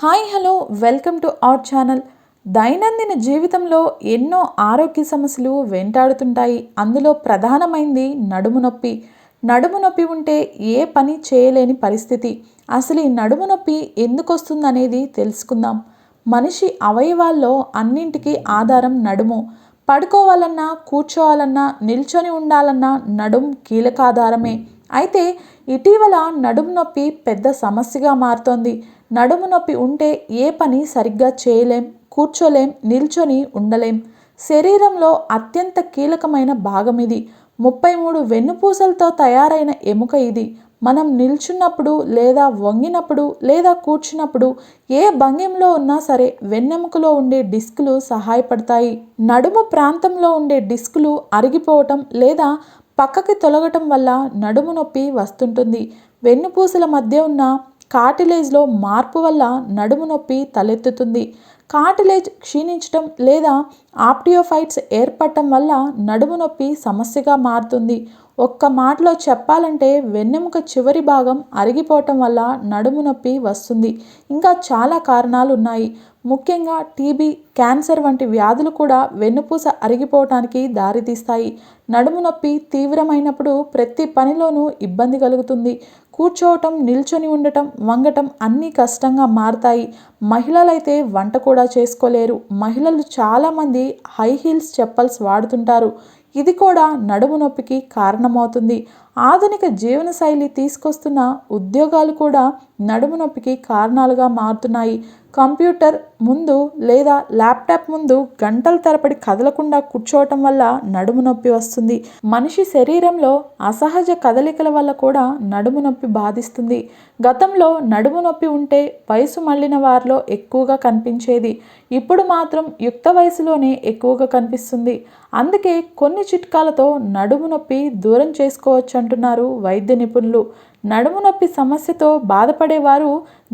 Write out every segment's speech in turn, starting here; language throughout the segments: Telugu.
Hi hello welcome to our channel. దైనందిన జీవితంలో ఎన్నో ఆరోగ్య సమస్యలు వెంటాడుతుంటాయి. అందులో ప్రధానమైంది నడుము నొప్పి. నడుము నొప్పి ఉంటే ఏ పని చేయలేని పరిస్థితి. అసలు ఈ నడుము నొప్పి ఎందుకు వస్తుందనేది తెలుసుకుందాం. మనిషి అవయవాల్లో అన్నింటికీ ఆధారం నడుము. పడుకోవాలన్నా, కూర్చోవాలన్నా, నిల్చొని ఉండాలన్నా నడుం కీలకాధారమే. అయితే ఇటీవల నడుము నొప్పి పెద్ద సమస్యగా మారుతోంది. నడుము నొప్పి ఉంటే ఏ పని సరిగ్గా చేయలేం, కూర్చోలేం, నిల్చొని ఉండలేం. శరీరంలో అత్యంత కీలకమైన భాగం ఇది. 33 వెన్నుపూసలతో తయారైన ఎముక ఇది. మనం నిల్చున్నప్పుడు లేదా వంగినప్పుడు లేదా కూర్చున్నప్పుడు ఏ భంగిమలో ఉన్నా సరే వెన్నెముకలో ఉండే డిస్కులు సహాయపడతాయి. నడుము ప్రాంతంలో ఉండే డిస్కులు అరిగిపోవటం లేదా పక్కకి తొలగటం వల్ల నడుము నొప్పి వస్తుంటుంది. వెన్నుపూసల మధ్య ఉన్న కార్టిలేజ్లో మార్పు వల్ల నడుము నొప్పి తలెత్తుతుంది. కార్టిలేజ్ క్షీణించటం లేదా ఆప్టియోఫైట్స్ ఏర్పడటం వల్ల నడుము నొప్పి సమస్యగా మారుతుంది. ఒక్క మాటలో చెప్పాలంటే వెన్నెముక చివరి భాగం అరిగిపోవటం వల్ల నడుము నొప్పి వస్తుంది. ఇంకా చాలా కారణాలు ఉన్నాయి. ముఖ్యంగా టీబీ, క్యాన్సర్ వంటి వ్యాధులు కూడా వెన్నుపూస అరిగిపోవటానికి దారితీస్తాయి. నడుము నొప్పి తీవ్రమైనప్పుడు ప్రతి పనిలోనూ ఇబ్బంది కలుగుతుంది. కూర్చోవటం, నిల్చొని ఉండటం, వంగటం అన్నీ కష్టంగా మారతాయి. మహిళలైతే వంట కూడా చేసుకోలేరు. మహిళలు చాలామంది హై హీల్స్ చెప్పల్స్ వాడుతుంటారు. ఇది కూడా నడుము నొప్పికి కారణమవుతుంది. ఆధునిక జీవనశైలి తీసుకొస్తున్న ఉద్యోగాలు కూడా నడుము నొప్పికి కారణాలుగా మారుతున్నాయి. కంప్యూటర్ ముందు లేదా ల్యాప్టాప్ ముందు గంటల తరబడి కదలకుండా కూర్చోవటం వల్ల నడుము నొప్పి వస్తుంది. మనిషి శరీరంలో అసహజ కదలికల వల్ల కూడా నడుము నొప్పి బాధిస్తుంది. గతంలో నడుము నొప్పి ఉంటే వయసు మళ్ళిన వారిలో ఎక్కువగా కనిపించేది. ఇప్పుడు మాత్రం యుక్త వయసులోనే ఎక్కువగా కనిపిస్తుంది. అందుకే కొన్ని చిట్కాలతో నడుము నొప్పి దూరం చేసుకోవచ్చు అంటున్నారు వైద్య నిపుణులు. నడుము నొప్పి సమస్యతో బాధపడేవారు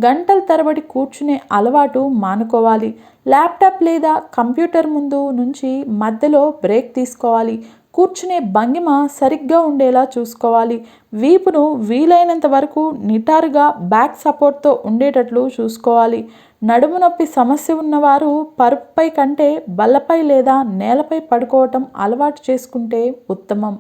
గంటల తరబడి కూర్చునే అలవాటు మానుకోవాలి. ల్యాప్టాప్ లేదా కంప్యూటర్ ముందు నుంచి మధ్యలో బ్రేక్ తీసుకోవాలి. కూర్చునే భంగిమ సరిగ్గా ఉండేలా చూసుకోవాలి. వీపును వీలైనంత వరకు నిటారుగా బ్యాక్ సపోర్ట్తో ఉండేటట్లు చూసుకోవాలి. నడుము నొప్పి సమస్య ఉన్నవారు పరుపుపై కంటే బల్లపై లేదా నేలపై పడుకోవటం అలవాటు చేసుకుంటే ఉత్తమం.